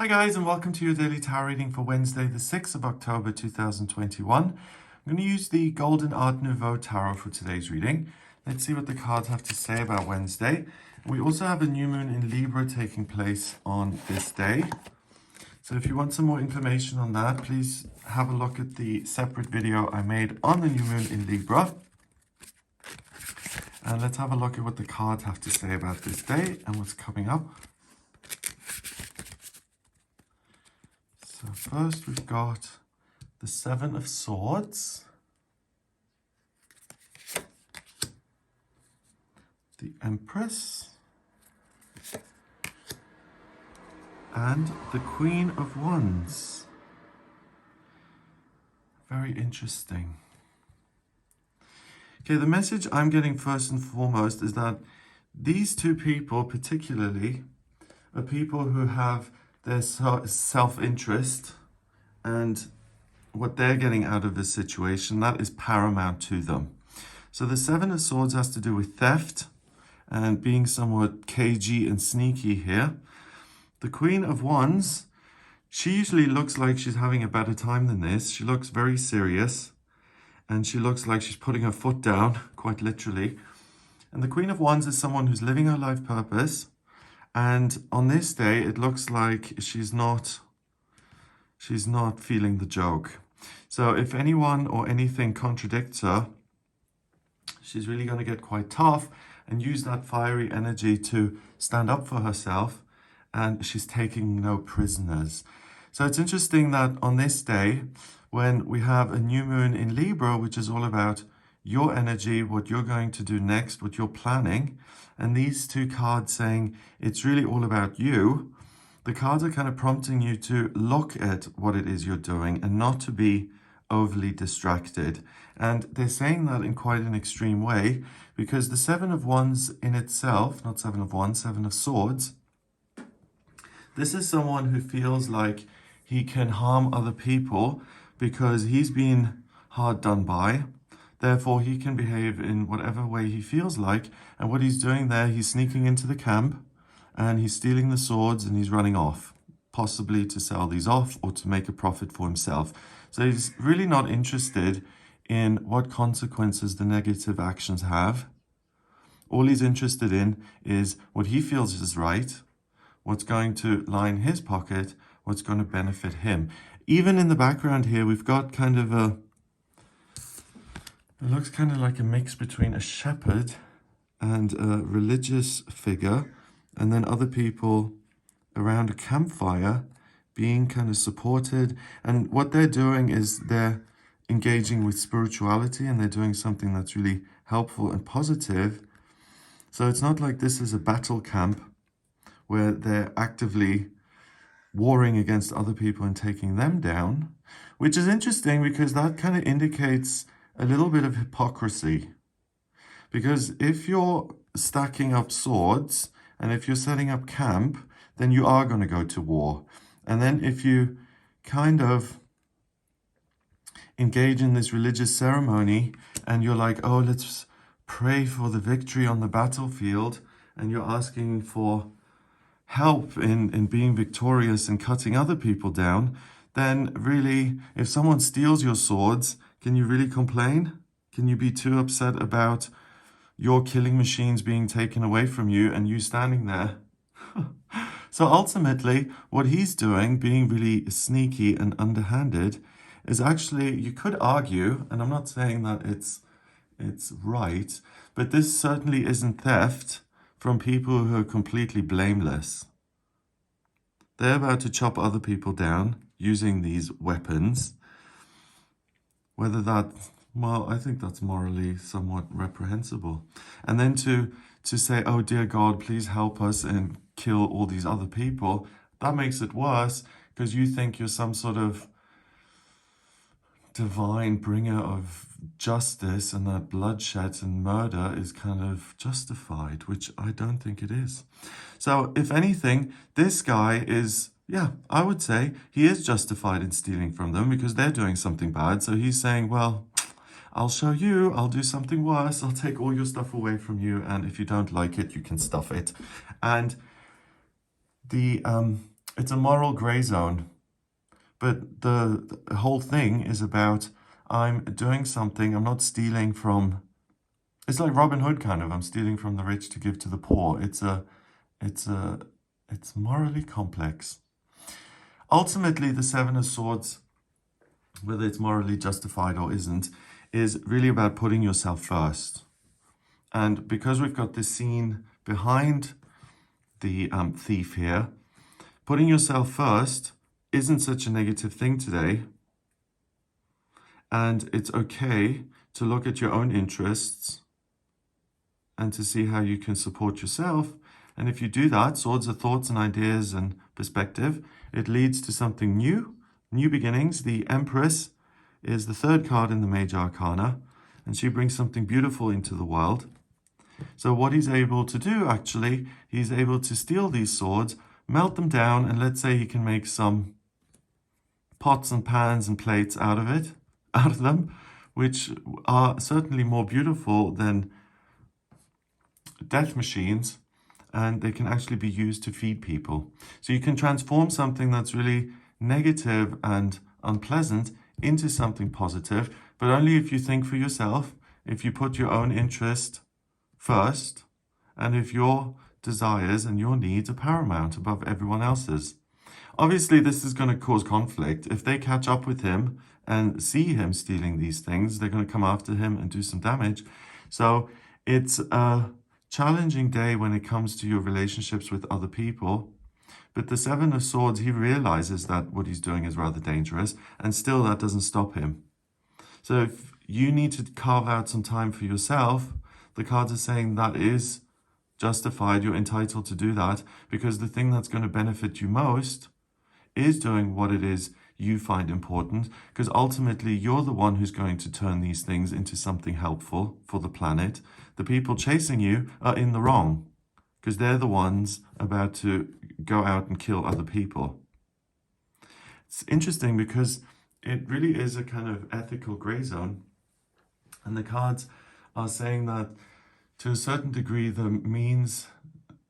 Hi guys, and welcome to your daily tarot reading for Wednesday the 6th of October 2021. I'm going to use the Golden Art Nouveau Tarot for today's reading. Let's see what the cards have to say about Wednesday. We also have a new moon in Libra taking place on this day. So if you want some more information on that, please have a look at the separate video I made on the new moon in Libra. And let's have a look at what the cards have to say about this day and what's coming up. So first we've got the Seven of Swords, the Empress, and the Queen of Wands. Very interesting. Okay, the message I'm getting first and foremost is that these two people particularly are people who have their self-interest and what they're getting out of this situation, that is paramount to them. So the Seven of Swords has to do with theft and being somewhat cagey and sneaky here. The Queen of Wands, she usually looks like she's having a better time than this. She looks very serious and she looks like she's putting her foot down, quite literally. And the Queen of Wands is someone who's living her life purpose. And on this day, it looks like she's not feeling the joke. So if anyone or anything contradicts her, she's really going to get quite tough and use that fiery energy to stand up for herself. And she's taking no prisoners. So it's interesting that on this day, when we have a new moon in Libra, which is all about your energy, what you're going to do next, what you're planning, and these two cards saying it's really all about you, the cards are kind of prompting you to look at what it is you're doing and not to be overly distracted. And they're saying that in quite an extreme way, because the Seven of Wands in itself, not Seven of Wands, Seven of Swords, this is someone who feels like he can harm other people because he's been hard done by. Therefore, he can behave in whatever way he feels like. And what he's doing there, he's sneaking into the camp and he's stealing the swords and he's running off, possibly to sell these off or to make a profit for himself. So he's really not interested in what consequences the negative actions have. All he's interested in is what he feels is right, what's going to line his pocket, what's going to benefit him. Even in the background here, we've got kind of a, it looks kind of like a mix between a shepherd and a religious figure, and then other people around a campfire being kind of supported. And what they're doing is they're engaging with spirituality and they're doing something that's really helpful and positive. So it's not like this is a battle camp where they're actively warring against other people and taking them down, which is interesting because that kind of indicates a little bit of hypocrisy. Because if you're stacking up swords and if you're setting up camp, then you are going to go to war. And then if you kind of engage in this religious ceremony and you're like, oh, let's pray for the victory on the battlefield, and you're asking for help in being victorious and cutting other people down, then really, if someone steals your swords, can you really complain? Can you be too upset about your killing machines being taken away from you and you standing there? So ultimately, what he's doing, being really sneaky and underhanded, is actually, you could argue, and I'm not saying that it's right, but this certainly isn't theft from people who are completely blameless. They're about to chop other people down using these weapons. Whether that, well, I think that's morally somewhat reprehensible. And then to say, oh dear God, please help us and kill all these other people, that makes it worse because you think you're some sort of divine bringer of justice and that bloodshed and murder is kind of justified, which I don't think it is. So if anything, this guy is, yeah, I would say he is justified in stealing from them because they're doing something bad. So he's saying, well, I'll show you, I'll do something worse, I'll take all your stuff away from you, and if you don't like it, you can stuff it. And the It's a moral gray zone. But the whole thing is about I'm doing something, I'm not stealing from, it's like Robin Hood kind of, I'm stealing from the rich to give to the poor. It's a, it's morally complex. Ultimately, the Seven of Swords, whether it's morally justified or isn't, is really about putting yourself first. And because we've got this scene behind the thief here, putting yourself first isn't such a negative thing today. And it's okay to look at your own interests and to see how you can support yourself. And if you do that, swords are thoughts and ideas and perspective, it leads to something new, new beginnings. The Empress is the third card in the Major Arcana, and she brings something beautiful into the world. So what he's able to do, actually, he's able to steal these swords, melt them down, and let's say he can make some pots and pans and plates out of them, which are certainly more beautiful than death machines, and they can actually be used to feed people. So you can transform something that's really negative and unpleasant into something positive, but only if you think for yourself, if you put your own interest first, and if your desires and your needs are paramount above everyone else's. Obviously, this is going to cause conflict. If they catch up with him and see him stealing these things, they're going to come after him and do some damage. So it's a challenging day when it comes to your relationships with other people. But the Seven of Swords, he realizes that what he's doing is rather dangerous, and still that doesn't stop him. So if you need to carve out some time for yourself, the cards are saying that is justified, you're entitled to do that, because the thing that's going to benefit you most is doing what it is you find important, because ultimately you're the one who's going to turn these things into something helpful for the planet. The people chasing you are in the wrong, because they're the ones about to go out and kill other people. It's interesting because it really is a kind of ethical gray zone, and the cards are saying that to a certain degree the means,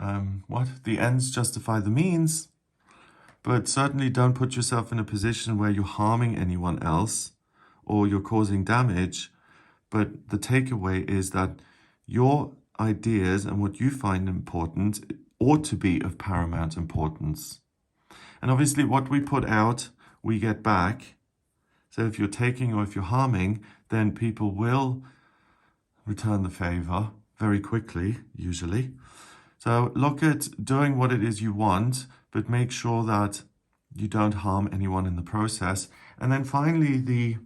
the ends justify the means, but certainly don't put yourself in a position where you're harming anyone else or you're causing damage. But the takeaway is that your ideas and what you find important ought to be of paramount importance. And obviously what we put out, we get back. So if you're taking or if you're harming, then people will return the favor very quickly, usually. So look at doing what it is you want, but make sure that you don't harm anyone in the process. And then finally, the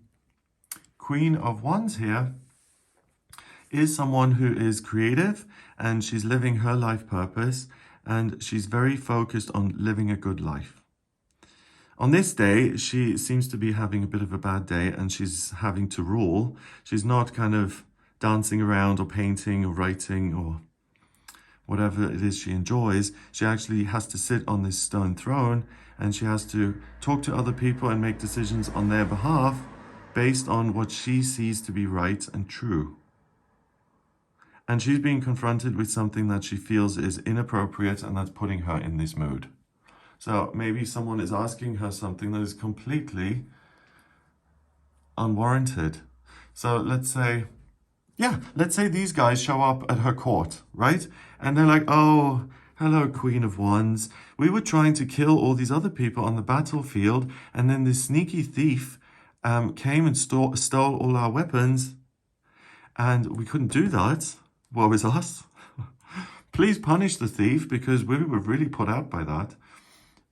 Queen of Wands here is someone who is creative and she's living her life purpose and she's very focused on living a good life. On this day, she seems to be having a bit of a bad day and she's having to rule. She's not kind of dancing around or painting or writing or whatever it is she enjoys. She actually has to sit on this stone throne and she has to talk to other people and make decisions on their behalf based on what she sees to be right and true. And she's being confronted with something that she feels is inappropriate and that's putting her in this mood. So maybe someone is asking her something that is completely unwarranted. So let's say these guys show up at her court, right? And they're like, oh, hello, Queen of Wands. We were trying to kill all these other people on the battlefield, and then this sneaky thief came and stole all our weapons, and we couldn't do that. Woe is us. Please punish the thief, because we were really put out by that.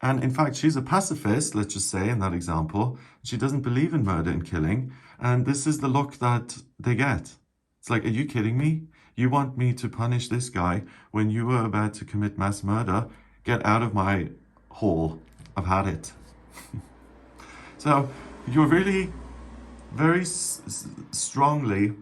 And in fact, she's a pacifist, let's just say, in that example. She doesn't believe in murder and killing, and this is the look that they get. It's like, are you kidding me? You want me to punish this guy when you were about to commit mass murder? Get out of my hall. I've had it. So you're really very strongly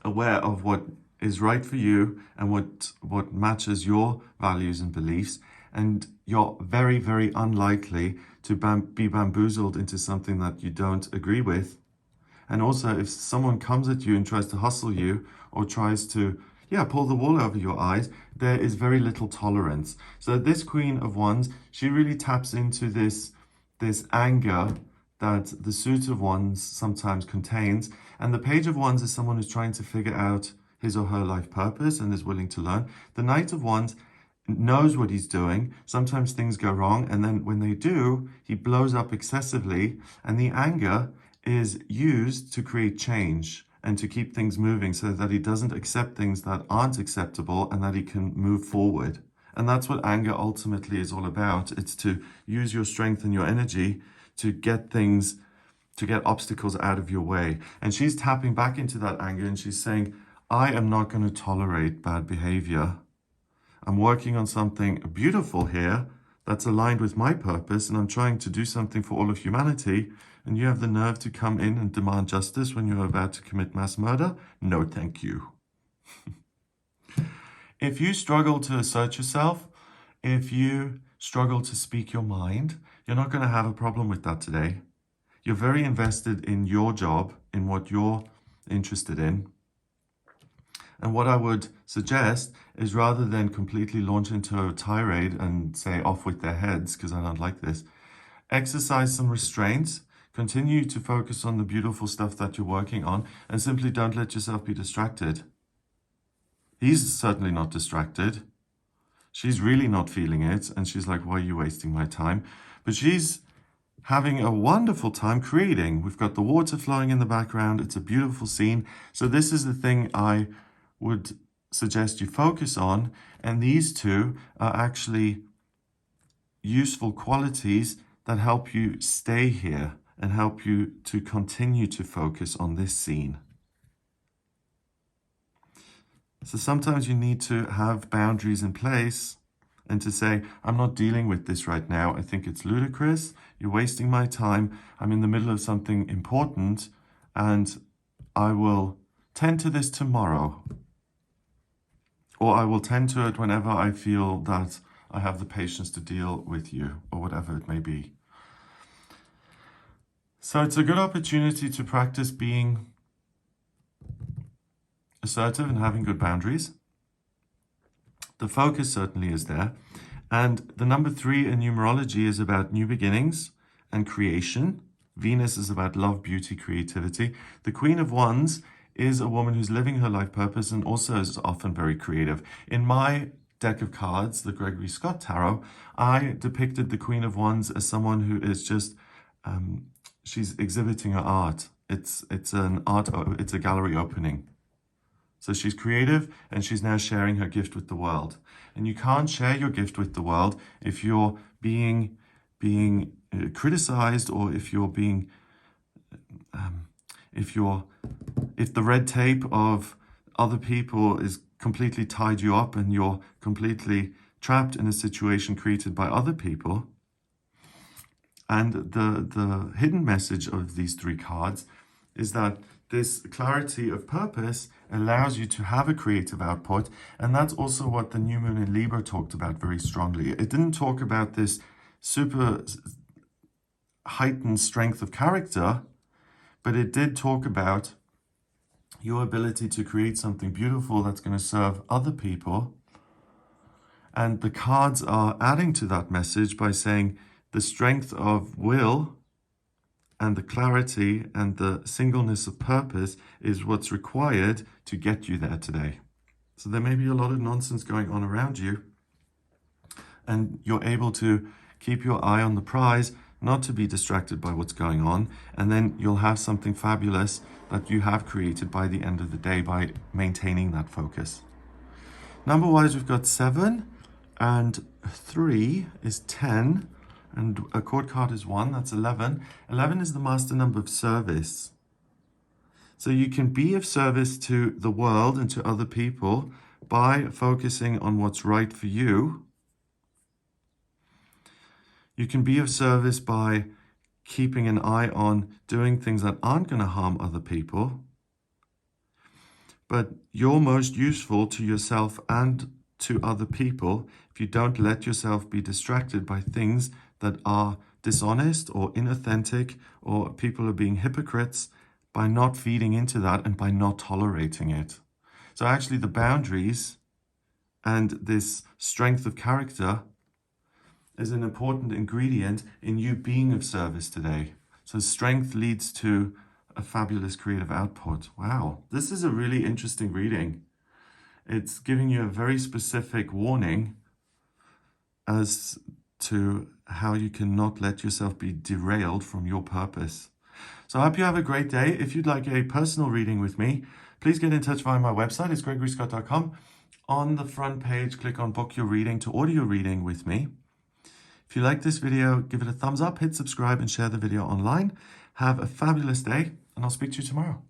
aware of what is right for you and what matches your values and beliefs. And you're very, very unlikely to be bamboozled into something that you don't agree with. And also, if someone comes at you and tries to hustle you or tries to yeah, pull the wool over your eyes. There is very little tolerance. So this Queen of Wands, she really taps into this anger that the Suit of Wands sometimes contains. And the Page of Wands is someone who's trying to figure out his or her life purpose and is willing to learn. The Knight of Wands knows what he's doing. Sometimes things go wrong, and then when they do, he blows up excessively, and the anger is used to create change and to keep things moving so that he doesn't accept things that aren't acceptable and that he can move forward. And that's what anger ultimately is all about. It's to use your strength and your energy to get things, to get obstacles out of your way. And she's tapping back into that anger and she's saying, I am not going to tolerate bad behavior. I'm working on something beautiful here that's aligned with my purpose, and I'm trying to do something for all of humanity, and you have the nerve to come in and demand justice when you're about to commit mass murder? No, thank you. If you struggle to assert yourself, if you struggle to speak your mind, you're not going to have a problem with that today. You're very invested in your job, in what you're interested in. And what I would suggest is, rather than completely launch into a tirade and say off with their heads, because I don't like this, exercise some restraint, continue to focus on the beautiful stuff that you're working on, and simply don't let yourself be distracted. He's certainly not distracted. She's really not feeling it, and she's like, why are you wasting my time? But she's having a wonderful time creating. We've got the water flowing in the background. It's a beautiful scene. So this is the thing I would suggest you focus on, and these two are actually useful qualities that help you stay here and help you to continue to focus on this scene. So sometimes you need to have boundaries in place and to say, I'm not dealing with this right now. I think it's ludicrous. You're wasting my time. I'm in the middle of something important, and I will tend to this tomorrow. Or I will tend to it whenever I feel that I have the patience to deal with you, or whatever it may be. So it's a good opportunity to practice being assertive and having good boundaries. The focus certainly is there. And the number 3 in numerology is about new beginnings and creation. Venus is about love, beauty, creativity. The Queen of Wands is a woman who's living her life purpose and also is often very creative. In my deck of cards, the Gregory Scott Tarot, I depicted the Queen of Wands as someone who is just, she's exhibiting her art. It's a gallery opening. So she's creative, and she's now sharing her gift with the world. And you can't share your gift with the world if you're being criticized, or if you're being, if the red tape of other people is completely tied you up and you're completely trapped in a situation created by other people. And the hidden message of these 3 cards is that this clarity of purpose allows you to have a creative output. And that's also what the new moon in Libra talked about very strongly. It didn't talk about this super heightened strength of character, but it did talk about your ability to create something beautiful that's going to serve other people. And the cards are adding to that message by saying the strength of will and the clarity and the singleness of purpose is what's required to get you there today. So there may be a lot of nonsense going on around you, and you're able to keep your eye on the prize, not to be distracted by what's going on, and then you'll have something fabulous that you have created by the end of the day by maintaining that focus. Number-wise, we've got 7, and 3 is 10, and a chord card is 1, that's 11. 11 is the master number of service. So you can be of service to the world and to other people by focusing on what's right for you. You can be of service by keeping an eye on doing things that aren't going to harm other people. But you're most useful to yourself and to other people if you don't let yourself be distracted by things that are dishonest or inauthentic, or people are being hypocrites, by not feeding into that and by not tolerating it. So actually the boundaries and this strength of character is an important ingredient in you being of service today. So strength leads to a fabulous creative output. Wow, this is a really interesting reading. It's giving you a very specific warning as to how you cannot let yourself be derailed from your purpose. So I hope you have a great day. If you'd like a personal reading with me, please get in touch via my website. It's gregoryscott.com. On the front page, click on book your reading to order your reading with me. If you like this video, give it a thumbs up, hit subscribe, and share the video online. Have a fabulous day, and I'll speak to you tomorrow.